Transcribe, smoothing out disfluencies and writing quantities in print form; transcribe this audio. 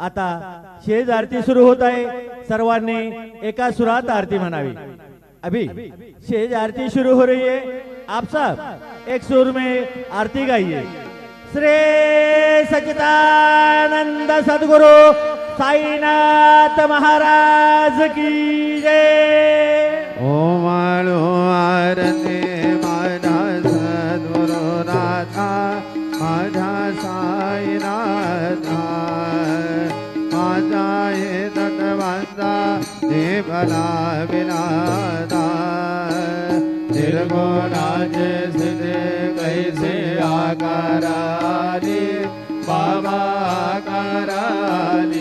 आता शेज आरती सुरू होत आहे। सर्वांनी एका सुरात आरती म्हणावी। अभी शेज आरती शुरू हो रही है। आप सब एक सुर में आरती गाइए। श्री सच्चिदानंद सद्गुरु साईनाथ महाराज की जय। ओम आलो आरती माझा सद्गुरु नाथा माझा साईनाथा माझा हे तत्वंता देवला विनादा निर्गुणाचे सिद्धे कैसे आकाराली बाबा आकाराली